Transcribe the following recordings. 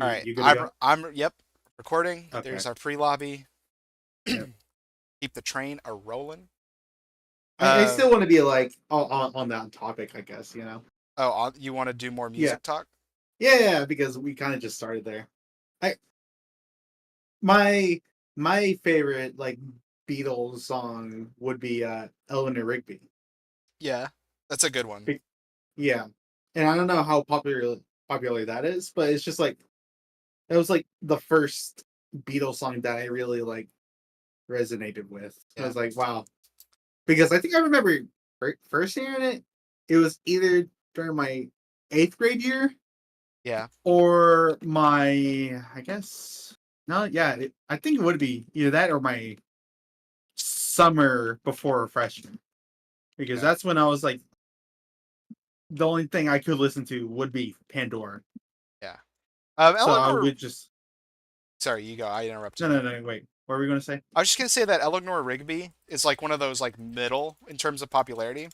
All You right, you good to go? I'm yep, recording. Okay. There's our free lobby. Yep. Keep the train a rolling. I Uh still want to be like on that topic, I guess, you know. oh, you want to do more Yeah. music talk? Yeah, because we kind of just started there. I my my favorite like Beatles song would be Eleanor Rigby. Yeah, that's a good one. Be- Yeah. And I don't know how popular that is, but it's just like it was like the first Beatles song that I really like resonated with. I Yeah, was like, wow. Because I think I remember first hearing it, it was either during my eighth grade year yeah, or my, I guess, no, yeah, I think it would be either that or my summer before freshman. Because okay, that's when I was like, the only thing I could listen to would be Pandora. yeah. So I Eleanor, would just, sorry, you go. I no, interrupted no, you. no, wait, what were we going to say? I was just gonna say that Eleanor Rigby is like one of those like middle in terms of popularity.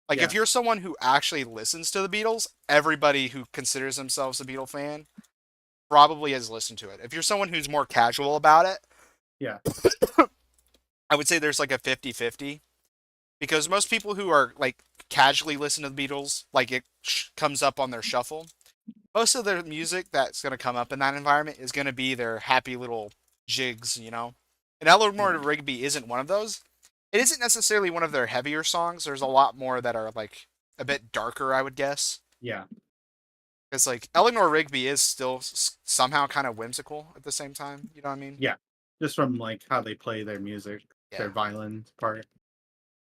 Like if Yeah, you're someone who actually listens to the Beatles, everybody who considers themselves a Beatle fan probably has listened to it. If you're someone who's more casual about it, yeah, I would say there's like a 50-50 because most people who are like casually listen to the Beatles, like it comes up on their shuffle. Most of their music that's going to come up in that environment is going to be their happy little jigs, you know. And Eleanor yeah, Rigby isn't one of those. It isn't necessarily one of their heavier songs. There's a lot more that are like a bit darker, I would guess. yeah, It's like Eleanor Rigby is still somehow kind of whimsical at the same time. You know what I mean? yeah. Just from like how they play their music, their Yeah. violin part.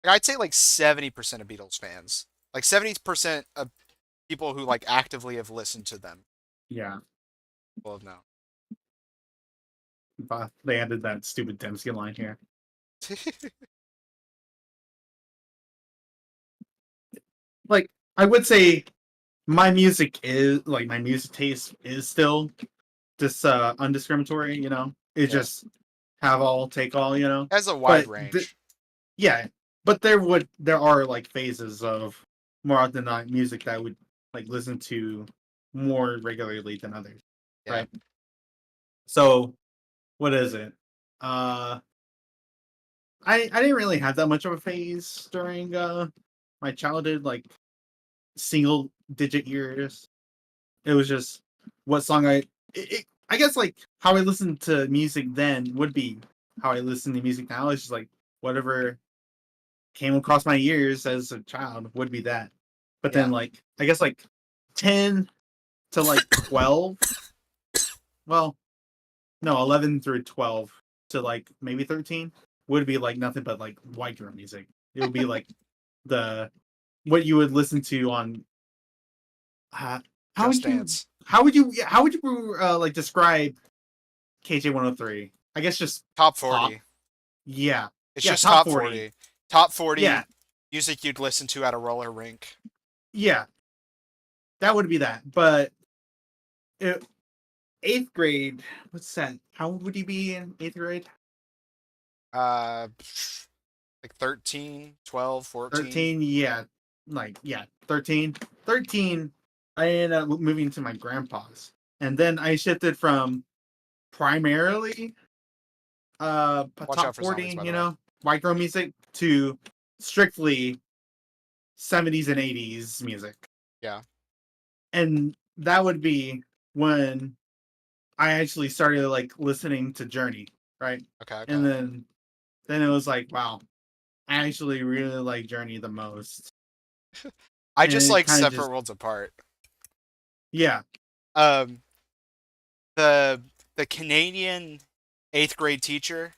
Like, I'd say like 70% of Beatles fans, like 70% of people who like actively have listened to them Yeah, will have known. but they added that stupid Dempsey line here. Like, I would say my music taste is still just undiscriminatory, you know. It's Yeah. just have all, take all, you know. Has a wide But range. yeah, but there are like phases of more often than not music that I would like listen to more regularly than others, Yeah. right? So what is it? Uh I didn't really have that much of a phase during my childhood, like single digit years. It was just what song I guess like how I listened to music then would be how I listen to music now. It's just like whatever came across my ears as a child would be that. But then Yeah. like I guess like 10 to like 12, well, no, 11 through 12 to like maybe 13 would be like nothing but like white girl music. It would be like the what you would listen to on uh, how Just would you Dance. like describe KJ 103? I guess just Top pop. 40. Yeah. It's Yeah, just top top 40. 40. Top Yeah. 40 music you'd listen to at a roller rink. Yeah. That would be that. But it, eighth grade, what's that? How old would you be in eighth grade? Uh, like 13, 12, 14. 13, yeah. Like, yeah, 13. 13, I ended up moving to my grandpa's. And then I shifted from primarily Watch top out for zombies, 40, by the you way. know, white girl music to strictly 70s and 80s music. Yeah. And that would be when I actually started like listening to Journey, right? Okay, And okay. then it was like, wow, I actually really like Journey the most. I And just it like kind of Separate just Worlds Apart. yeah, Um, the the Canadian eighth grade teacher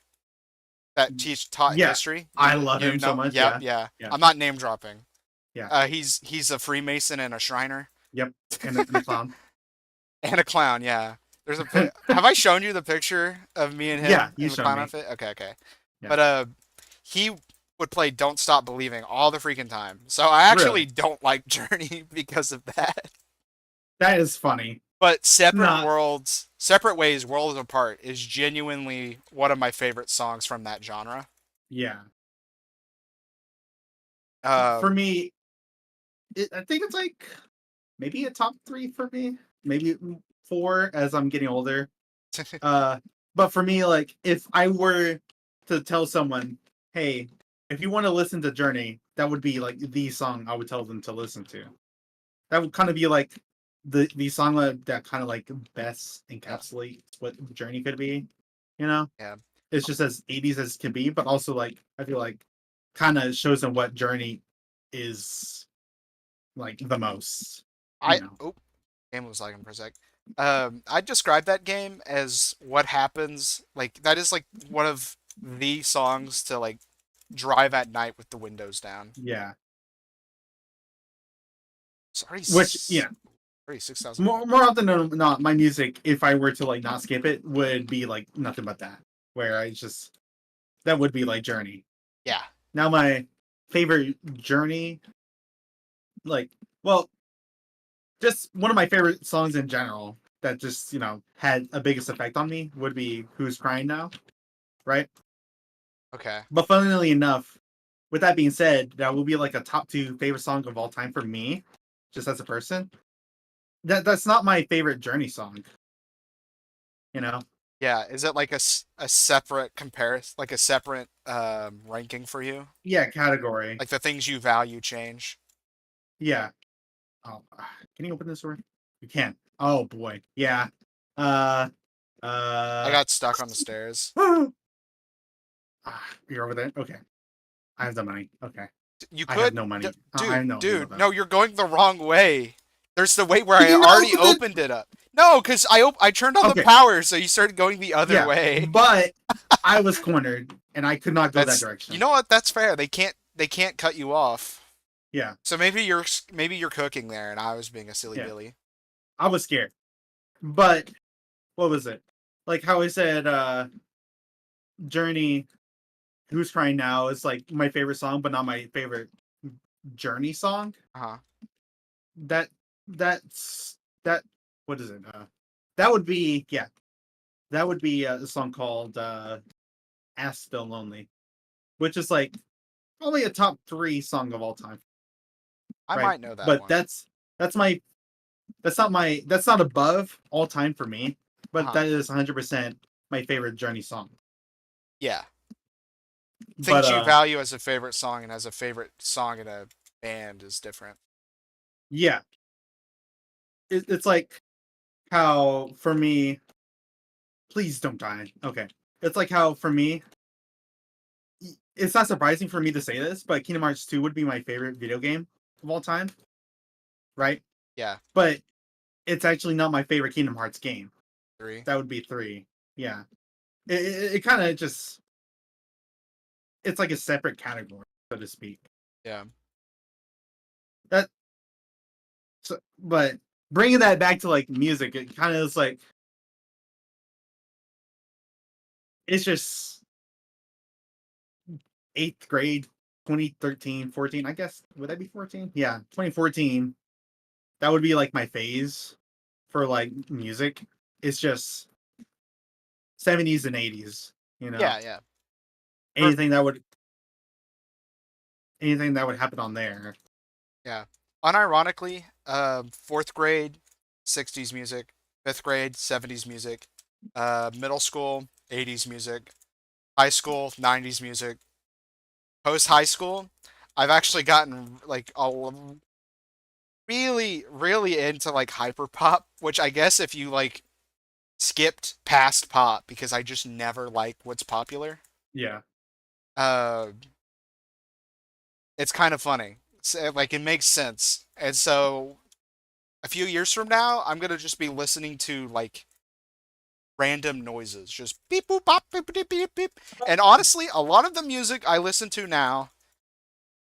that taught yeah. history. I You love you him so know? much, Yep, yeah. yeah. Yeah. I'm not name dropping. Yeah. He's a Freemason and a Shriner Yep. And a clown. and a clown. Yeah. Have I shown you the picture of me and Yeah, him you in the showed clown me. outfit? Okay, okay. Yeah. But he would play "Don't Stop Believing" all the freaking time. So I actually Really. don't like Journey because of that. That is funny. But Not Separate Ways, Worlds Apart is genuinely one of my favorite songs from that genre. yeah. For Um, me, I think it's like maybe a top 3 for me. Maybe for as I'm getting older. Uh, but for me, like if I were to tell someone, hey, if you want to listen to Journey, that would be like the song I would tell them to listen to. That would kind of be like the song that kind of like best Yeah, encapsulates what Journey could be. You know, yeah. it's just as 80s as can be, but also like I feel like kind of shows them what Journey is like the most. You I know, oh, game was lagging for a sec. I'd describe that game as what happens. Like that is like one of the songs to like drive at night with the windows down. yeah. Sorry, Which yeah, 6,000 more often than not, my music, if I were to like not skip it, would be like nothing but that. Where I just that would be like Journey. Yeah. Now my favorite Journey, like well, just one of my favorite songs in general that just had a biggest effect on me would be "Who's Crying Now," right? Okay. But funnily enough, with that being said, that will be like a top two favorite song of all time for me, just as a person. That's not my favorite Journey song, you know. Yeah. Is it like a separate comparison, like a separate ranking for you? Yeah, category. Like the things you value change? Yeah. Oh, can you open this door? You can. Oh boy. Yeah. Uh. I Uh. got stuck on the stairs. You're over there. Okay. I have the money. Okay. You I have could, no money. I have dude, no money dude. though. No, you're going the wrong way. There's the way where Did I you not already open it? opened it up. No, because I turned on the Okay. power, so you started going the other Yeah. way. But I was cornered and I could not go that You direction. know what? That's fair. They can't cut you off. Yeah. So maybe you're cooking there, and I was being a silly Yeah. Billy. I was scared. But what was it? Like how I said, Journey, Who's Crying Now is like my favorite song, but not my favorite Journey song. Uh-huh. That that's that what is it? That would be yeah. That would be a song called Ass Still Lonely, which is like probably a top three song of all time. I Right. might know that But one. that's my that's not above all time for me, but Uh-huh. that is 100% my favorite Journey song. Yeah. But Things you value as a favorite song and as a favorite song in a band is different. yeah, it's like how for me, please don't die. Okay. It's like how for me, it's not surprising for me to say this, but Kingdom Hearts 2 would be my favorite video game of all time, right? Yeah. But it's actually not my favorite Kingdom Hearts game. 3. That would be 3. Yeah. It kind of just it's like a separate category, so to speak. Yeah. That so, but bringing that back to like music, it kind of is like it's just 8th grade 2013, 14, I guess. Would that be 14? Yeah, 2014. That would be like my phase for like music. It's just 70s and 80s, you know. Yeah, yeah. For Anything that would anything that would happen on there. Yeah. Unironically, fourth grade, 60s music. Fifth grade, 70s music. Middle school, 80s music. High school, 90s music. Post high school, I've actually gotten like really, really into like hyper pop, which I guess if you like skipped past pop because I just never like what's popular. Yeah. Uh, it's kind of funny. Like it makes sense, and so a few years from now, I'm gonna just be listening to like random noises, just beep boop bop beep beep beep beep. And honestly, a lot of the music I listen to now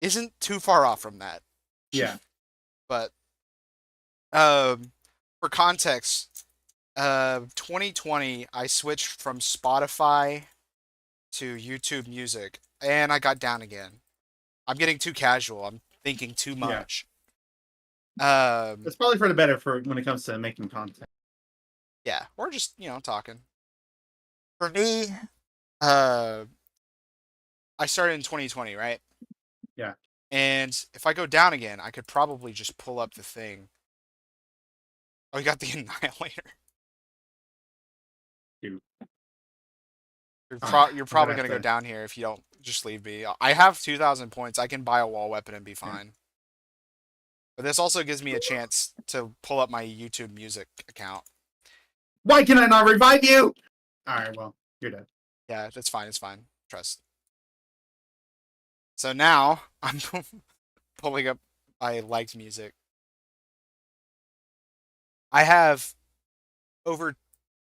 isn't too far off from that. Yeah. But um, for context, 2020, I switched from Spotify to YouTube Music, and I got down again. I'm getting too casual. I'm thinking too Yeah. much. It's probably for the better for when it comes to making content. Yeah, or just talking. For me, uh, I started in 2020, right? Yeah. And if I go down again, I could probably just pull up the thing. Oh, you got the Annihilator. Dude. You're, All right, you're I'm gonna probably have gonna go to. down here if you don't just leave me. I have 2,000 points. I can buy a wall weapon and be Yeah. fine. But this also gives me a chance to pull up my YouTube music account. Why can I not revive you? All right, well, you're dead. Yeah, that's fine. It's fine. Trust. So now I'm pulling up my liked music. I have over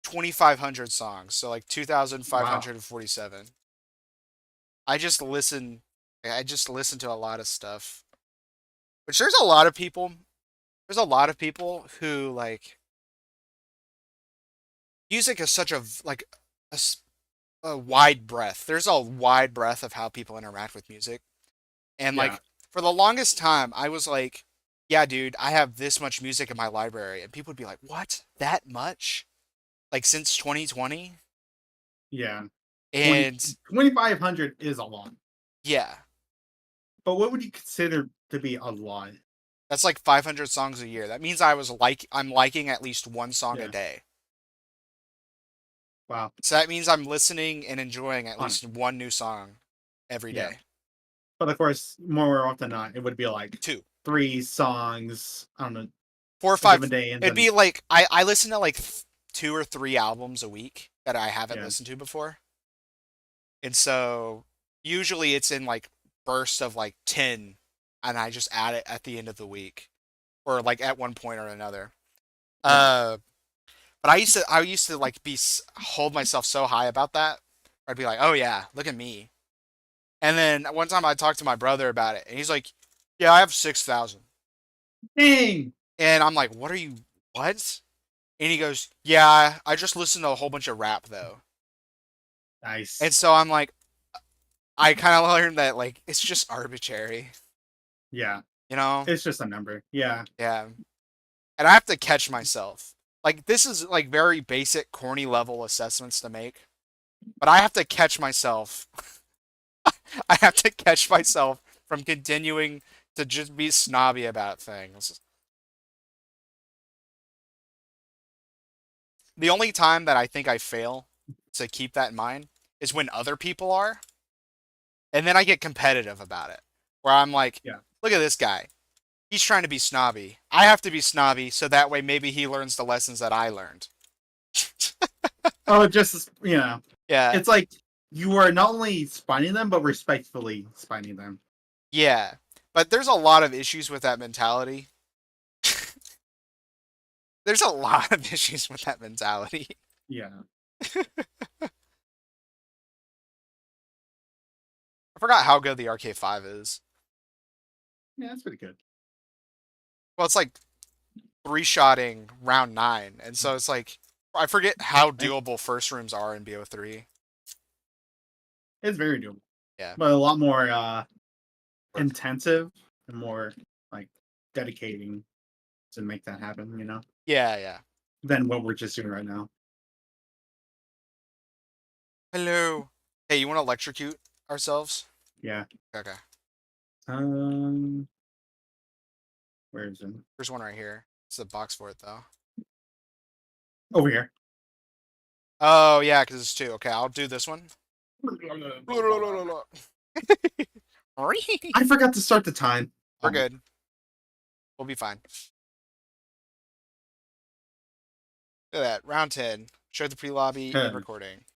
2,500 songs, so like Wow. 2,547. I just listen. I just listen to a lot of stuff. Which there's a lot of people. There's a lot of people who like music is such a like a, a wide breadth. There's a wide breadth of how people interact with music. And Yeah. like for the longest time, I was like, yeah, dude, I have this much music in my library. And people would be like, what? That much? Like since 2020? Yeah. 20, And 2,500 is a lot. yeah, But what would you consider to be a lot? that's like 500 songs a year. That means I'm liking at least one song a Yeah. day. Wow. So that means I'm listening and enjoying at On. least one new song every Yeah. day. But of course, more often than not, it would be like Two, 3 songs on 4 or a given five. day, and It'd then be like I listen to like 2 or 3 albums a week that I haven't yeah, listened to before. And so usually it's in like bursts of like 10 and I just add it at the end of the week or like at one point or another. yeah. Uh but I used to like hold myself so high about that. I'd be like, "Oh yeah, look at me." And then one time I talked to my brother about it and he's like, "Yeah, I have 6,000." Dang. And I'm like, "What are you what?" And he goes, "Yeah, I just listen to a whole bunch of rap though." And Nice. so I'm like I kind of learned that like it's just arbitrary, Yeah. you know? It's just a number. Yeah. Yeah. And I have to catch myself. Like this is like very basic corny level assessments to make, but I have to catch myself. I have to catch myself from continuing to just be snobby about things. The only time that I think I fail to keep that in mind is when other people are, and then I get competitive about it. Where I'm like, Yeah. look at this guy. He's trying to be snobby. I have to be snobby so that way maybe he learns the lessons that I learned. Oh, just Yeah. it's like you are not only spying them, but respectfully spying them. Yeah. But there's a lot of issues with that mentality. There's a lot of issues with that mentality. Yeah. I forgot how good the RK5 is. Yeah, that's pretty good. Well, it's like three-shotting round 9, and so it's like I forget how It- doable first rooms are in BO3. It's very doable, Yeah. but a lot more intensive and more like dedicating to make that happen. Yeah, yeah. Than what we're just doing right now. Hello. Hey, you want to electrocute ourselves? Yeah. Okay. Um, where is it? There's one right here. It's a box for it though. Over here. Oh yeah, because it's two. Okay, I'll do this one. We're I forgot to start the time. good. We'll be fine. Look at that. Round 10. Show the pre-lobby and Um, recording.